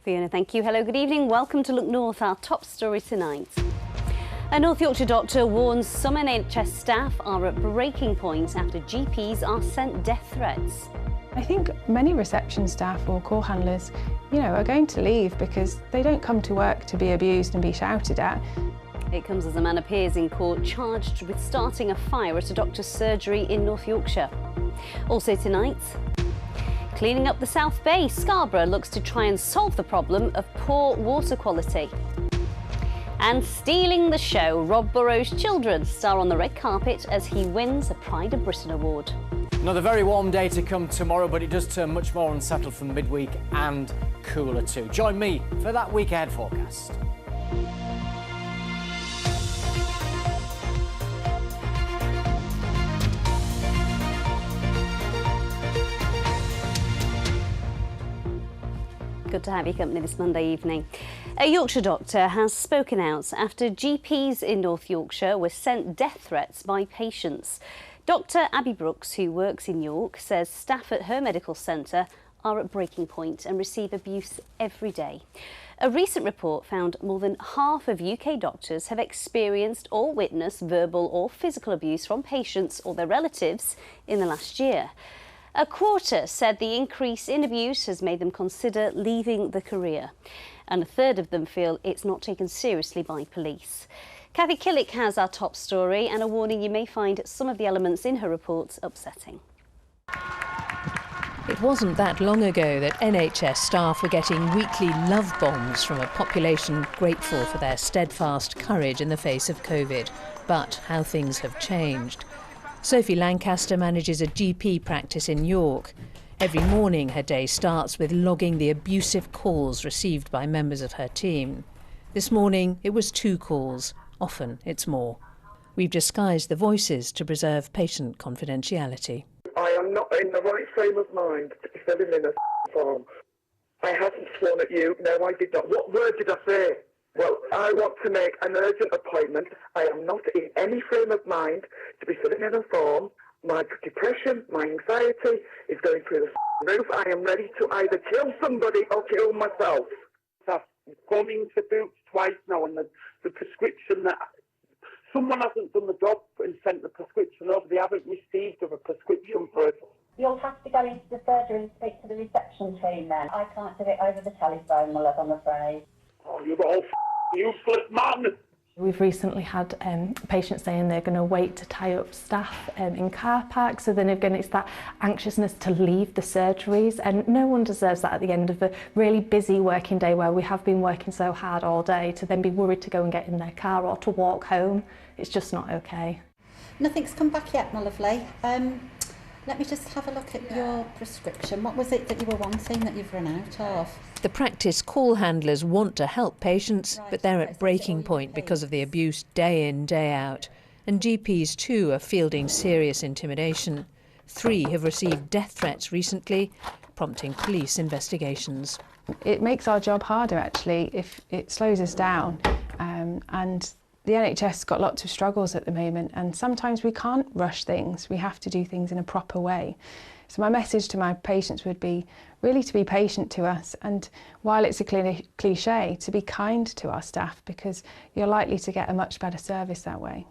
Fiona, thank you. Hello, good evening. Welcome to Look North, our top story tonight. A North Yorkshire doctor warns some NHS staff are at breaking point after GPs are sent death threats. I think many reception staff or call handlers, are going to leave because they don't come to work to be abused and be shouted at. It comes as a man appears in court charged with starting a fire at a doctor's surgery in North Yorkshire. Also tonight, cleaning up the South Bay, Scarborough looks to try and solve the problem of poor water quality. And stealing the show, Rob Burrow's children star on the red carpet as he wins a Pride of Britain award. Another very warm day to come tomorrow, but it does turn much more unsettled from midweek and cooler too. Join me for that week ahead forecast. Good to have your company this Monday evening. A Yorkshire doctor has spoken out after GPs in North Yorkshire were sent death threats by patients. Dr Abby Brooks, who works in York, says staff at her medical centre are at breaking point and receive abuse every day. A recent report found more than half of UK doctors have experienced or witnessed verbal or physical abuse from patients or their relatives in the last year. A quarter said the increase in abuse has made them consider leaving the career, and a third of them feel it's not taken seriously by police. Kathy Killick has our top story and a warning you may find some of the elements in her report upsetting. It wasn't that long ago that NHS staff were getting weekly love bombs from a population grateful for their steadfast courage in the face of COVID. But how things have changed. Sophie Lancaster manages a GP practice in York. Every morning her day starts with logging the abusive calls received by members of her team. This morning it was 2 calls. Often it's more. We've disguised the voices to preserve patient confidentiality. I am not in the right frame of mind to be filling in a form. I haven't sworn at you. No, I did not. What word did I say? Well, I want to make an urgent appointment. I am not in any frame of mind to be filling in a form. My depression, my anxiety is going through the roof. I am ready to either kill somebody or kill myself. I've gone into Boots twice now, and the prescription that someone hasn't done the job and sent the prescription over. They haven't received of a prescription for it. You'll have to go into the surgery and speak to the reception team then. I can't do it over the telephone, my love, I'm afraid. Oh, you're all useless, man! We've recently had patients saying they're going to wait to tie up staff in car parks, so then again it's that anxiousness to leave the surgeries, and no one deserves that at the end of a really busy working day where we have been working so hard all day, to then be worried to go and get in their car or to walk home. It's just not okay. Nothing's come back yet, my lovely. Let me just have a look at your prescription. What was it that you were wanting that you've run out of? The practice call handlers want to help patients, but they're at breaking point because of the abuse day in, day out. And GPs too are fielding serious intimidation. 3 have received death threats recently, prompting police investigations. It makes our job harder actually if it slows us down, and the NHS got lots of struggles at the moment, and sometimes we can't rush things. We have to do things in a proper way. So my message to my patients would be really to be patient to us, and while it's a cliche, to be kind to our staff, because you're likely to get a much better service that way.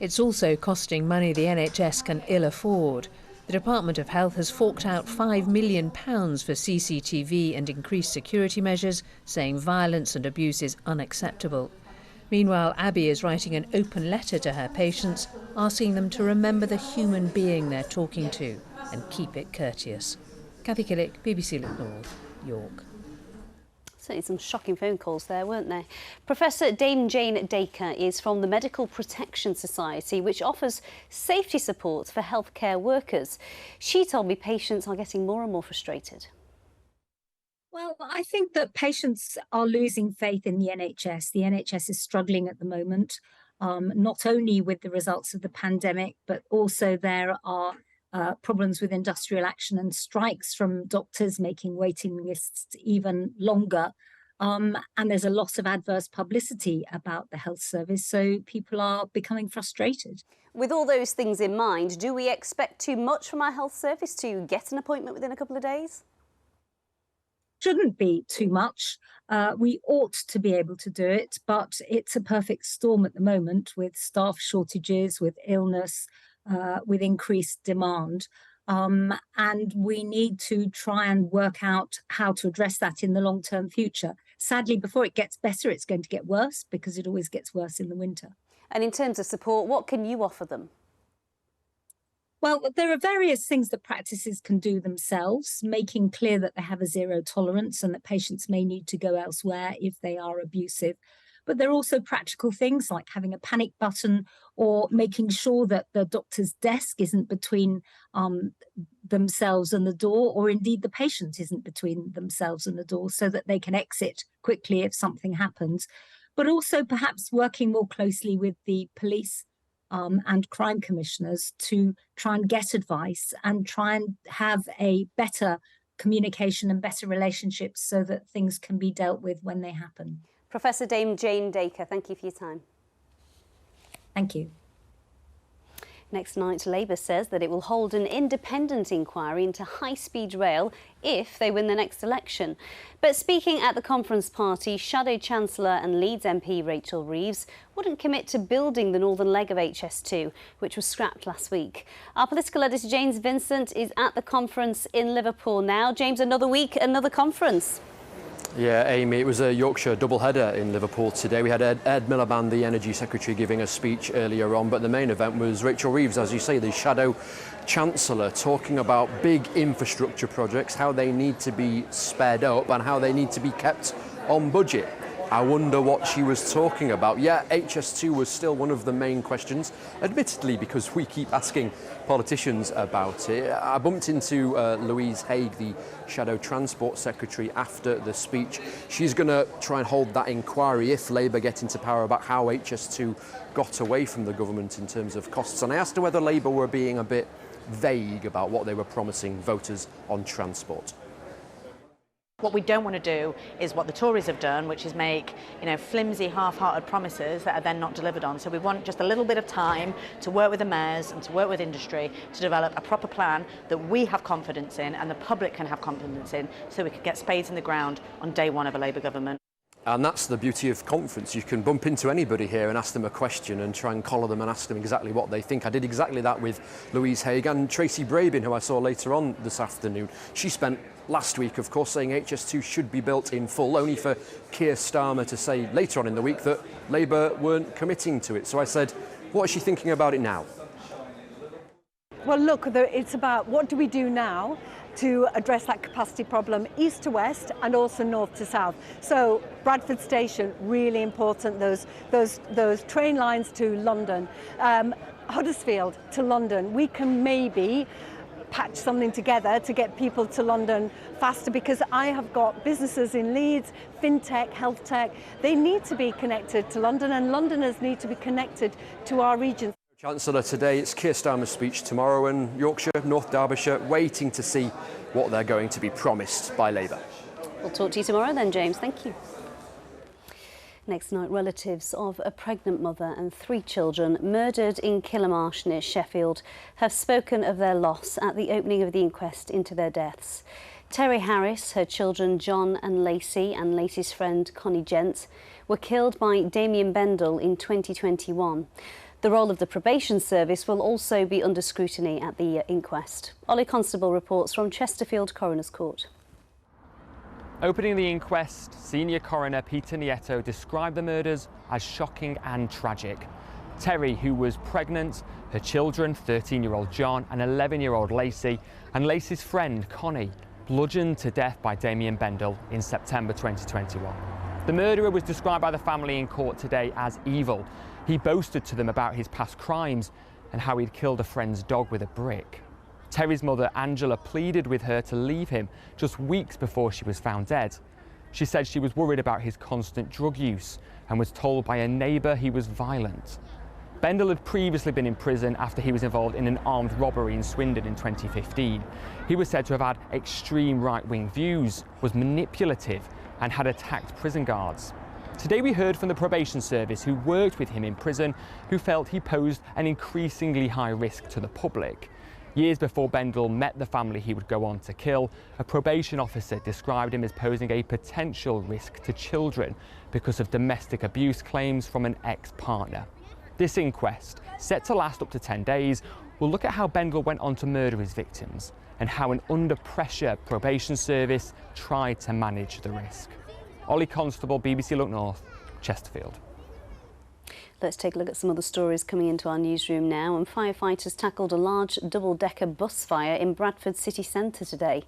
It's also costing money the NHS can ill afford. The Department of Health has forked out £5 million for CCTV and increased security measures, saying violence and abuse is unacceptable. Meanwhile, Abby is writing an open letter to her patients, asking them to remember the human being they're talking to and keep it courteous. Kathy Killick, BBC Look North, York. Certainly some shocking phone calls there, weren't there? Professor Dame Jane Dacre is from the Medical Protection Society, which offers safety support for healthcare workers. She told me patients are getting more and more frustrated. Well, I think that patients are losing faith in the NHS. The NHS is struggling at the moment, not only with the results of the pandemic, but also there are problems with industrial action and strikes from doctors, making waiting lists even longer. And there's a lot of adverse publicity about the health service, so people are becoming frustrated. With all those things in mind, do we expect too much from our health service to get an appointment within a couple of days? shouldn't be too much. We ought to be able to do it, but it's a perfect storm at the moment with staff shortages, with illness, with increased demand. And we need to try and work out how to address that in the long-term future. Sadly, before it gets better, it's going to get worse because it always gets worse in the winter. And in terms of support, what can you offer them? Well, there are various things that practices can do themselves, making clear that they have a zero tolerance and that patients may need to go elsewhere if they are abusive. But there are also practical things like having a panic button or making sure that the doctor's desk isn't between themselves and the door, or indeed the patient isn't between themselves and the door, so that they can exit quickly if something happens. But also perhaps working more closely with the police and crime commissioners to try and get advice and try and have a better communication and better relationships so that things can be dealt with when they happen. Professor Dame Jane Dacre, thank you for your time. Thank you. Next night, Labour says that it will hold an independent inquiry into high-speed rail if they win the next election. But speaking at the conference party, Shadow Chancellor and Leeds MP Rachel Reeves wouldn't commit to building the northern leg of HS2, which was scrapped last week. Our political editor James Vincent is at the conference in Liverpool now. James, another week, another conference. Yeah, Amy, it was a Yorkshire doubleheader in Liverpool today. We had Ed Miliband, the Energy Secretary, giving a speech earlier on, but the main event was Rachel Reeves, as you say, the Shadow Chancellor, talking about big infrastructure projects, how they need to be sped up and how they need to be kept on budget. I wonder what she was talking about. Yeah, HS2 was still one of the main questions, admittedly, because we keep asking politicians about it. I bumped into Louise Haigh, the Shadow Transport Secretary, after the speech. She's going to try and hold that inquiry, if Labour get into power, about how HS2 got away from the government in terms of costs. And I asked her whether Labour were being a bit vague about what they were promising voters on transport. What we don't want to do is what the Tories have done, which is make, flimsy, half-hearted promises that are then not delivered on. So we want just a little bit of time to work with the mayors and to work with industry to develop a proper plan that we have confidence in and the public can have confidence in, so we could get spades in the ground on day one of a Labour government. And that's the beauty of conference. You can bump into anybody here and ask them a question and try and collar them and ask them exactly what they think. I did exactly that with Louise Haigh and Tracy Brabin, who I saw later on this afternoon. She spent last week, of course, saying HS2 should be built in full, only for Keir Starmer to say later on in the week that Labour weren't committing to it. So I said, what is she thinking about it now? Well, look, it's about what do we do now to address that capacity problem east to west and also north to south. So Bradford Station, really important, those train lines to London. Huddersfield to London, we can maybe patch something together to get people to London faster, because I have got businesses in Leeds, fintech, health tech, they need to be connected to London, and Londoners need to be connected to our region. Chancellor today, it's Keir Starmer's speech tomorrow, and Yorkshire, North Derbyshire waiting to see what they're going to be promised by Labour. We'll talk to you tomorrow then, James. Thank you. Next night, relatives of a pregnant mother and 3 children murdered in Killamarsh near Sheffield have spoken of their loss at the opening of the inquest into their deaths. Terry Harris, her children John and Lacey's friend Connie Gent were killed by Damien Bendel in 2021. The role of the probation service will also be under scrutiny at the inquest. Ollie Constable reports from Chesterfield Coroner's Court. Opening the inquest, Senior Coroner Peter Nieto described the murders as shocking and tragic. Terry, who was pregnant, her children, 13-year-old John and 11-year-old Lacey, and Lacey's friend Connie, bludgeoned to death by Damien Bendel in September 2021. The murderer was described by the family in court today as evil. He boasted to them about his past crimes and how he'd killed a friend's dog with a brick. Terry's mother, Angela, pleaded with her to leave him just weeks before she was found dead. She said she was worried about his constant drug use and was told by a neighbour he was violent. Bendel had previously been in prison after he was involved in an armed robbery in Swindon in 2015. He was said to have had extreme right-wing views, was manipulative and had attacked prison guards. Today we heard from the probation service, who worked with him in prison, who felt he posed an increasingly high risk to the public. Years before Bendel met the family he would go on to kill, a probation officer described him as posing a potential risk to children because of domestic abuse claims from an ex-partner. This inquest, set to last up to 10 days, will look at how Bendel went on to murder his victims and how an under-pressure probation service tried to manage the risk. Ollie Constable, BBC Look North, Chesterfield. Let's take a look at some other stories coming into our newsroom now. And firefighters tackled a large double-decker bus fire in Bradford city centre today.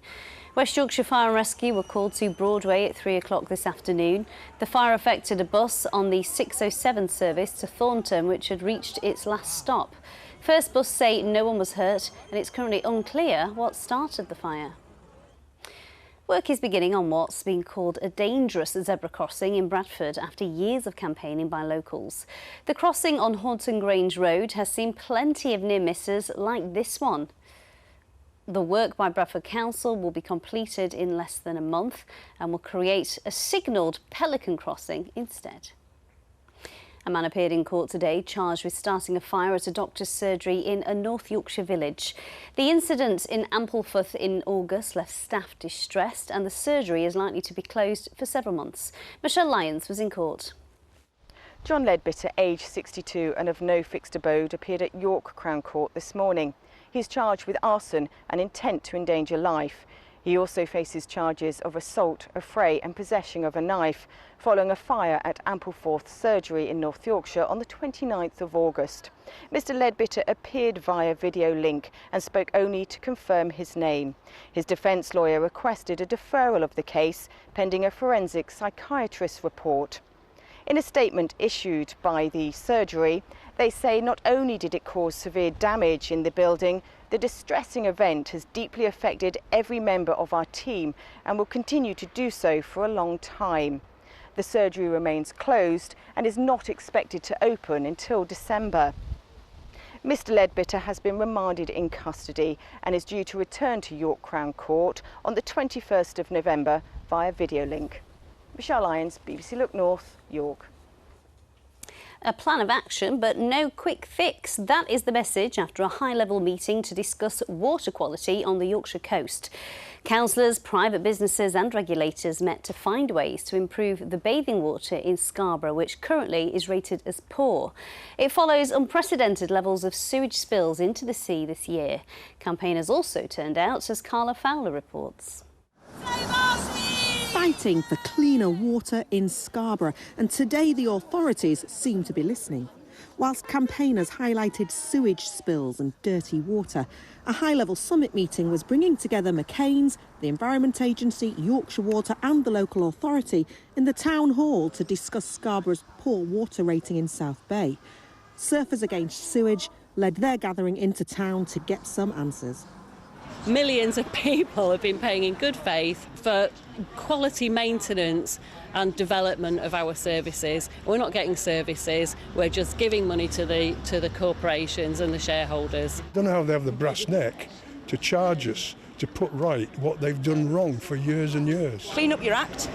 West Yorkshire Fire and Rescue were called to Broadway at 3 o'clock this afternoon. The fire affected a bus on the 607 service to Thornton, which had reached its last stop. First bus say no one was hurt, and it's currently unclear what started the fire. Work is beginning on what's been called a dangerous zebra crossing in Bradford after years of campaigning by locals. The crossing on Horton Grange Road has seen plenty of near misses like this one. The work by Bradford Council will be completed in less than a month and will create a signalled pelican crossing instead. A man appeared in court today charged with starting a fire at a doctor's surgery in a North Yorkshire village. The incident in Ampleforth in August left staff distressed, and the surgery is likely to be closed for several months. Michelle Lyons was in court. John Leadbitter, aged 62 and of no fixed abode, appeared at York Crown Court this morning. He's charged with arson and intent to endanger life. He also faces charges of assault, affray and possession of a knife following a fire at Ampleforth Surgery in North Yorkshire on the 29th of August. Mr Leadbitter appeared via video link and spoke only to confirm his name. His defence lawyer requested a deferral of the case pending a forensic psychiatrist's report. In a statement issued by the surgery, they say not only did it cause severe damage in the building, the distressing event has deeply affected every member of our team and will continue to do so for a long time. The surgery remains closed and is not expected to open until December. Mr Leadbitter has been remanded in custody and is due to return to York Crown Court on the 21st of November via video link. Michelle Lyons, BBC Look North, York. A plan of action, but no quick fix. That is the message after a high-level meeting to discuss water quality on the Yorkshire coast. Councillors, private businesses and regulators met to find ways to improve the bathing water in Scarborough, which currently is rated as poor. It follows unprecedented levels of sewage spills into the sea this year. Campaigners also turned out, as Carla Fowler reports. Fighting for cleaner water in Scarborough, and today the authorities seem to be listening. Whilst campaigners highlighted sewage spills and dirty water, a high-level summit meeting was bringing together McCain's, the Environment Agency, Yorkshire Water and the local authority in the town hall to discuss Scarborough's poor water rating in South Bay. Surfers Against Sewage led their gathering into town to get some answers. Millions of people have been paying in good faith for quality maintenance and development of our services. We're not getting services, we're just giving money to the corporations and the shareholders. I don't know how they have the brass neck to charge us to put right what they've done wrong for years and years. Clean up your act,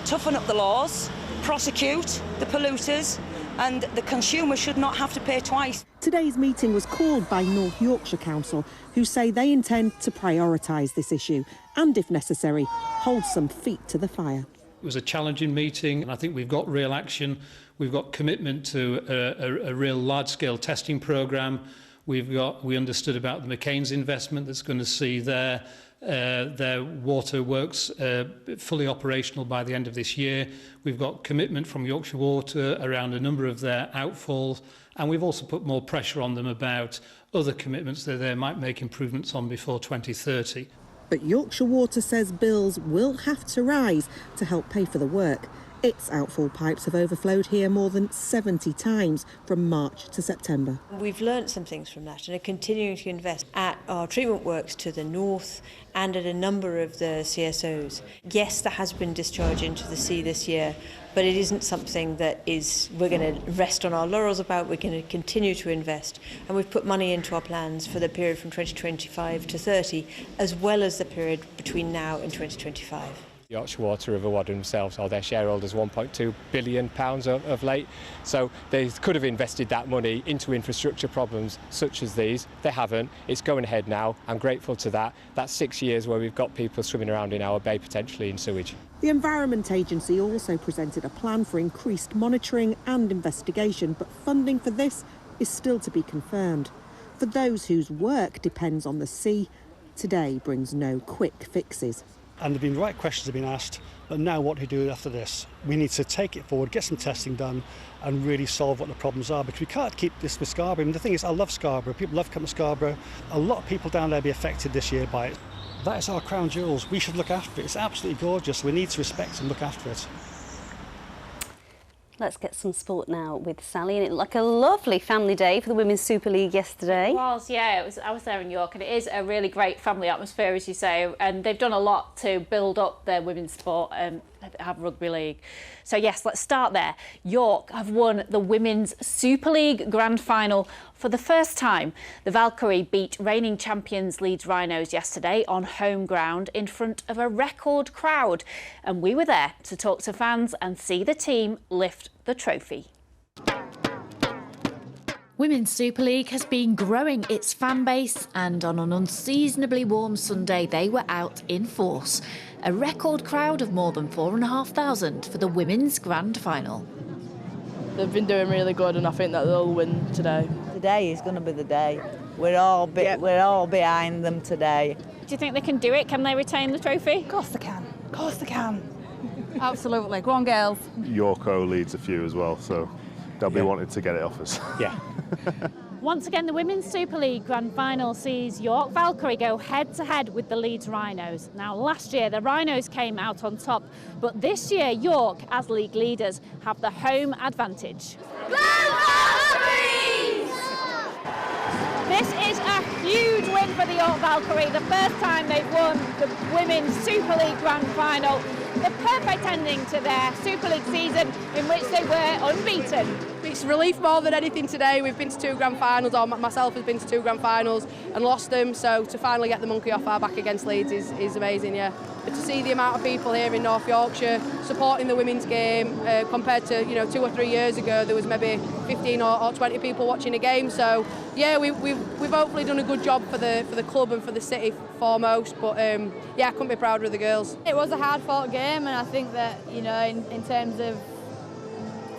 toughen up the laws, prosecute the polluters, and the consumer should not have to pay twice. Today's meeting was called by North Yorkshire Council, who say they intend to prioritise this issue and, if necessary, hold some feet to the fire. It was a challenging meeting, and I think we've got real action. We've got commitment to a real large-scale testing programme. We understood about the McCain's investment that's going to see their water works fully operational by the end of this year. We've got commitment from Yorkshire Water around a number of their outfalls, and we've also put more pressure on them about other commitments that they might make improvements on before 2030. But Yorkshire Water says bills will have to rise to help pay for the work. Its outfall pipes have overflowed here more than 70 times from March to September. We've learnt some things from that and are continuing to invest at our treatment works to the north and at a number of the CSOs. Yes, there has been discharge into the sea this year, but it isn't something that we're going to rest on our laurels about. We're going to continue to invest, and we've put money into our plans for the period from 2025 to 30, as well as the period between now and 2025. Yorkshire Water have awarded themselves or their shareholders £1.2 billion of late. So they could have invested that money into infrastructure problems such as these. They haven't. It's going ahead now. I'm grateful to that. That's 6 years where we've got people swimming around in our bay potentially in sewage. The Environment Agency also presented a plan for increased monitoring and investigation, but funding for this is still to be confirmed. For those whose work depends on the sea, today brings no quick fixes. And there have been right questions have been asked, but now what do we do after this? We need to take it forward, get some testing done and really solve what the problems are, because we can't keep this with Scarborough. I mean, the thing is, I love Scarborough, people love coming to Scarborough. A lot of people down there will be affected this year by it. That is our crown jewels. We should look after it. It's absolutely gorgeous. We need to respect and look after it. Let's get some sport now with Sally. And it looked like a lovely family day for the Women's Super League yesterday. It was, yeah. I was there in York, and it is a really great family atmosphere, as you say. And they've done a lot to build up their women's sport and have rugby league. So yes, let's start there. York have won the Women's Super League Grand Final for the first time. The Valkyrie beat reigning champions Leeds Rhinos yesterday on home ground in front of a record crowd. And we were there to talk to fans and see the team lift the trophy. Women's Super League has been growing its fan base, and on an unseasonably warm Sunday they were out in force. A record crowd of more than 4,500 for the Women's Grand Final. They've been doing really good, and I think that they'll win today. Today is going to be the day. We're all behind them today. Do you think they can do it? Can they retain the trophy? Of course they can. Of course they can. Absolutely. Go on, girls. Yorko leads a few as well, so they'll be wanting to get it off us. Yeah. Once again, the Women's Super League Grand Final sees York Valkyrie go head-to-head with the Leeds Rhinos. Now, last year, the Rhinos came out on top, but this year, York, as league leaders, have the home advantage. This is a huge win for the York Valkyrie, the first time they've won the Women's Super League Grand Final. The perfect ending to their Super League season, in which they were unbeaten. It's relief more than anything today. We've been to 2 grand finals, or myself has been to 2 grand finals and lost them, so to finally get the monkey off our back against Leeds is amazing, yeah. But to see the amount of people here in North Yorkshire supporting the women's game compared to 2 or 3 years ago, there was maybe 15 or 20 people watching the game. So yeah, we've hopefully done a good job for the club and for the city foremost. But yeah, I couldn't be prouder of the girls. It was a hard-fought game, and I think that in terms of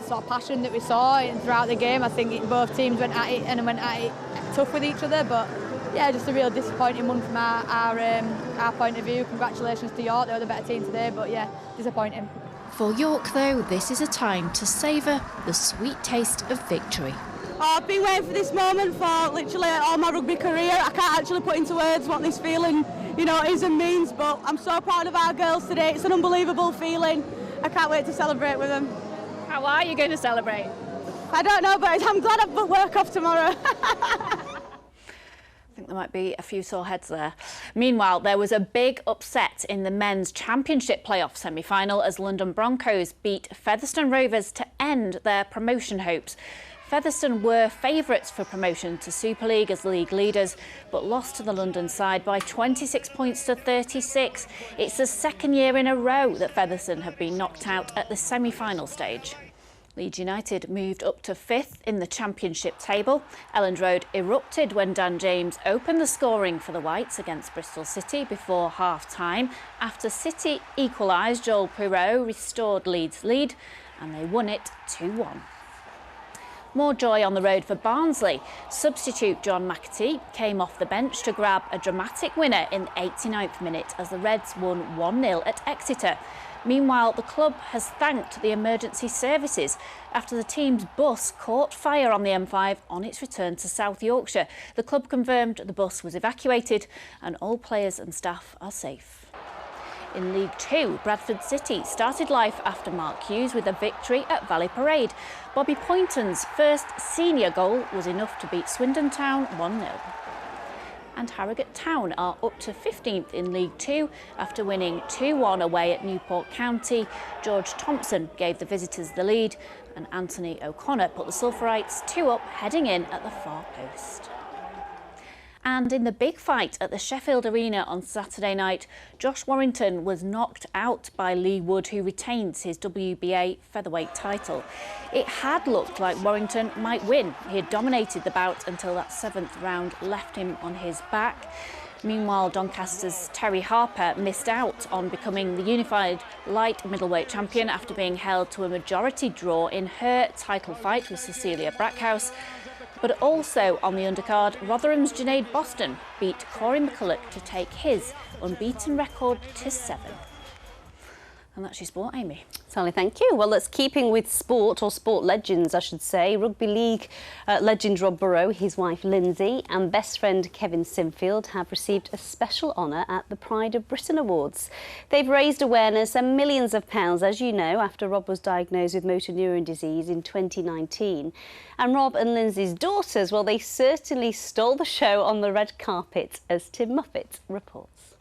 sort of passion that we saw throughout the game, I think both teams went at it tough with each other. But yeah, just a real disappointing one from our point of view. Congratulations to York, they were the better team today, but yeah, disappointing. For York, though, this is a time to savour the sweet taste of victory. I've been waiting for this moment for literally all my rugby career. I can't actually put into words what this feeling, is and means, but I'm so proud of our girls today. It's an unbelievable feeling. I can't wait to celebrate with them. How are you going to celebrate? I don't know, but I'm glad I've got work off tomorrow. I think there might be a few sore heads there. Meanwhile, there was a big upset in the men's championship playoff semi-final as London Broncos beat Featherstone Rovers to end their promotion hopes. Featherstone were favourites for promotion to Super League as league leaders, but lost to the London side by 26 points to 36. It's the second year in a row that Featherstone have been knocked out at the semi-final stage. Leeds United moved up to 5th in the championship table. Elland Road erupted when Dan James opened the scoring for the Whites against Bristol City before half-time. After City equalised, Joel Pirot restored Leeds' lead and they won it 2-1. More joy on the road for Barnsley. Substitute John McAtee came off the bench to grab a dramatic winner in the 89th minute as the Reds won 1-0 at Exeter. Meanwhile, the club has thanked the emergency services after the team's bus caught fire on the M5 on its return to South Yorkshire. The club confirmed the bus was evacuated and all players and staff are safe. In League 2, Bradford City started life after Mark Hughes with a victory at Valley Parade. Bobby Poynton's first senior goal was enough to beat Swindon Town 1-0. And Harrogate Town are up to 15th in League 2 after winning 2-1 away at Newport County. George Thompson gave the visitors the lead and Anthony O'Connor put the Sulphurites 2 up heading in at the far post. And in the big fight at the Sheffield Arena on Saturday night, Josh Warrington was knocked out by Lee Wood, who retains his WBA featherweight title. It had looked like Warrington might win. He had dominated the bout until that 7th round left him on his back. Meanwhile, Doncaster's Terry Harper missed out on becoming the unified light middleweight champion after being held to a majority draw in her title fight with Cecilia Brackhouse. But also on the undercard, Rotherham's Junaid Boston beat Corey McCulloch to take his unbeaten record to 7. And that's your sport, Amy. Sally, thank you. Well, that's keeping with sport, or sport legends, I should say. Rugby League legend Rob Burrow, his wife Lindsay, and best friend Kevin Sinfield have received a special honour at the Pride of Britain Awards. They've raised awareness and millions of pounds, as you know, after Rob was diagnosed with motor neuron disease in 2019. And Rob and Lindsay's daughters, well, they certainly stole the show on the red carpet, as Tim Muffet reports.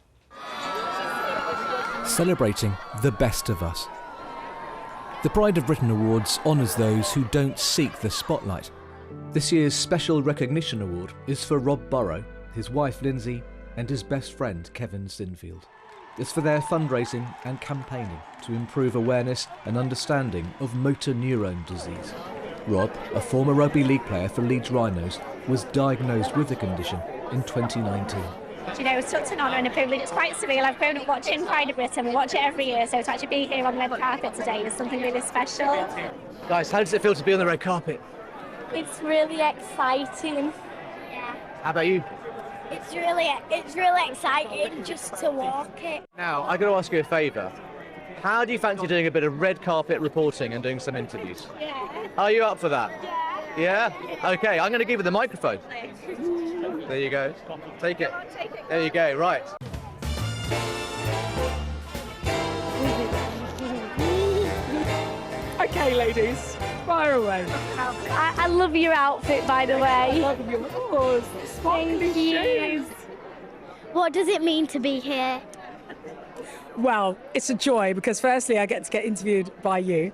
Celebrating the best of us. The Pride of Britain Awards honours those who don't seek the spotlight. This year's Special Recognition Award is for Rob Burrow, his wife Lindsay, and his best friend Kevin Sinfield. It's for their fundraising and campaigning to improve awareness and understanding of motor neuron disease. Rob, a former rugby league player for Leeds Rhinos, was diagnosed with the condition in 2019. You know, it's such an honour and a privilege. It's quite surreal. I've grown up watching Pride of Britain. We watch it every year, so to actually be here on the red carpet today is something really special. Guys, how does it feel to be on the red carpet? It's really exciting. How about you? It's really exciting just to walk it. Now, I've got to ask you a favour. How do you fancy doing a bit of red carpet reporting and doing some interviews? Yeah. Are you up for that? Yeah. Yeah? Okay, I'm going to give you the microphone. There you go. Take it. There you go, right. Okay, ladies, fire away. I love your outfit, by the way. I love yours. Thank you. What does it mean to be here? Well, it's a joy because firstly, I get to get interviewed by you.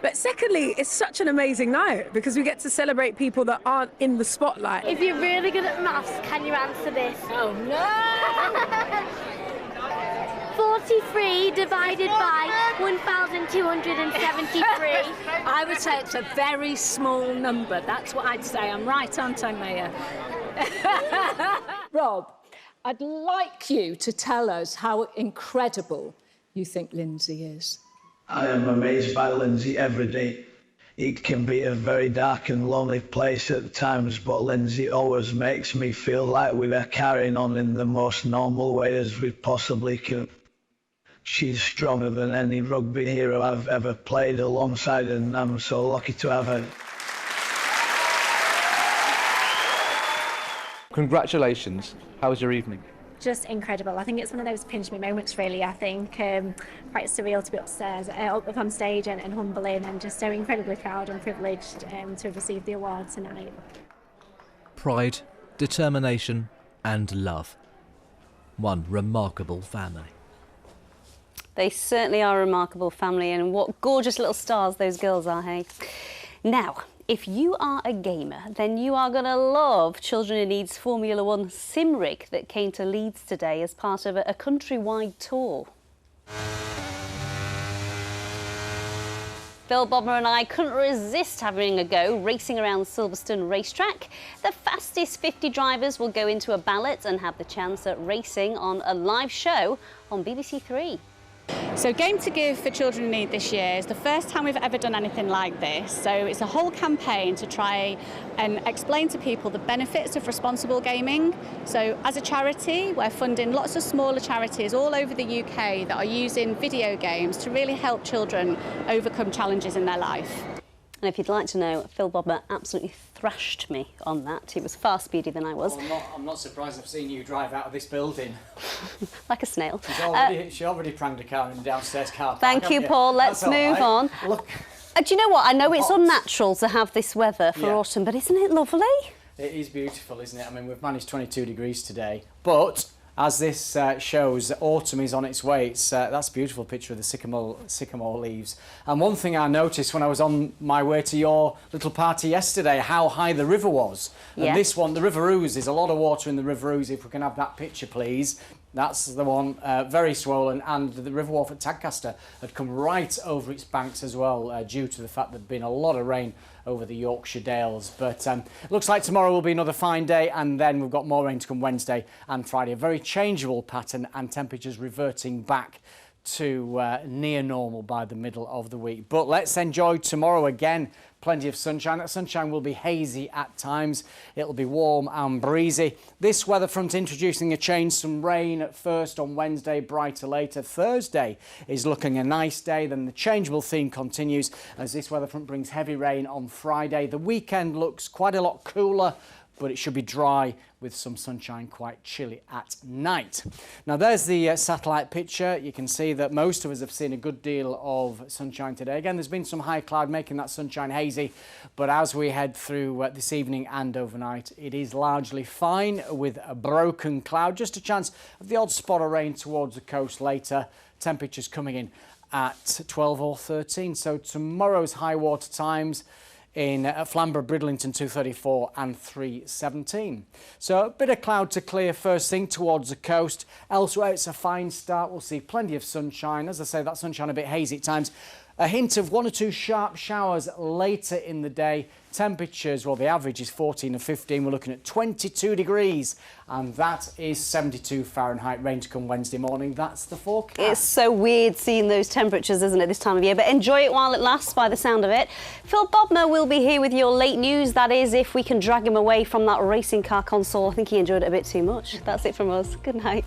But secondly, it's such an amazing night because we get to celebrate people that aren't in the spotlight. If you're really good at maths, can you answer this? Oh, no! 43 divided by 1,273. I would say it's a very small number. That's what I'd say. I'm right, aren't I, Mayor? Rob, I'd like you to tell us how incredible you think Lindsay is. I am amazed by Lindsay every day. It can be a very dark and lonely place at times, but Lindsay always makes me feel like we are carrying on in the most normal way as we possibly can. She's stronger than any rugby hero I've ever played alongside, and I'm so lucky to have her. Congratulations. How was your evening? Just incredible. I think it's one of those pinch me moments, really. I think quite surreal to be upstairs, up on stage and humbling, and just so incredibly proud and privileged to have received the award tonight. Pride, determination and love. One remarkable family. They certainly are a remarkable family, and what gorgeous little stars those girls are, hey? Now, if you are a gamer, then you are going to love Children in Need's Formula One sim rig that came to Leeds today as part of a countrywide tour. Phil Bodmer and I couldn't resist having a go racing around Silverstone racetrack. The fastest 50 drivers will go into a ballot and have the chance at racing on a live show on BBC Three. So Game to Give for Children in Need this year is the first time we've ever done anything like this. So it's a whole campaign to try and explain to people the benefits of responsible gaming. So as a charity, we're funding lots of smaller charities all over the UK that are using video games to really help children overcome challenges in their life. And if you'd like to know, Phil Bodmer absolutely thrashed me on that. He was far speedier than I was. Well, I'm not surprised I've seen you drive out of this building. Like a snail. She already pranged a car in the downstairs car park. Thank you, Paul. Let's move on. Look. Do you know what? I know it's unnatural to have this weather for autumn, but isn't it lovely? It is beautiful, isn't it? I mean, we've managed 22 degrees today, but as this shows, autumn is on its way. That's a beautiful picture of the sycamore leaves. And one thing I noticed when I was on my way to your little party yesterday, how high the river was. Yeah. And this one, the River Ouse, there's a lot of water in the River Ouse. If we can have that picture, please. That's the one, very swollen, and the River Wharf at Tadcaster had come right over its banks as well, due to the fact there'd been a lot of rain over the Yorkshire Dales. But looks like tomorrow will be another fine day, and then we've got more rain to come Wednesday and Friday. A very changeable pattern, and temperatures reverting back to near normal by the middle of the week. But let's enjoy tomorrow again. Plenty of sunshine. That sunshine will be hazy at times. It'll be warm and breezy. This weather front introducing a change, some rain at first on Wednesday, brighter later. Thursday is looking a nice day. Then the changeable theme continues as this weather front brings heavy rain on Friday. The weekend looks quite a lot cooler, but it should be dry with some sunshine, quite chilly at night. Now there's the satellite picture. You can see that most of us have seen a good deal of sunshine today. Again, there's been some high cloud making that sunshine hazy, but as we head through this evening and overnight, it is largely fine with a broken cloud. Just a chance of the odd spot of rain towards the coast later. Temperatures coming in at 12 or 13. So tomorrow's high water times in Flamborough, Bridlington 234 and 317. So a bit of cloud to clear first thing towards the coast. Elsewhere it's a fine start. We'll see plenty of sunshine. As I say, that sunshine a bit hazy at times. A hint of 1 or 2 sharp showers later in the day. Temperatures, well, the average is 14 and 15. We're looking at 22 degrees, and that is 72 Fahrenheit. Rain to come Wednesday morning. That's the forecast. It's so weird seeing those temperatures, isn't it, this time of year? But enjoy it while it lasts, by the sound of it. Phil Bodmer will be here with your late news. That is, if we can drag him away from that racing car console. I think he enjoyed it a bit too much. That's it from us. Good night.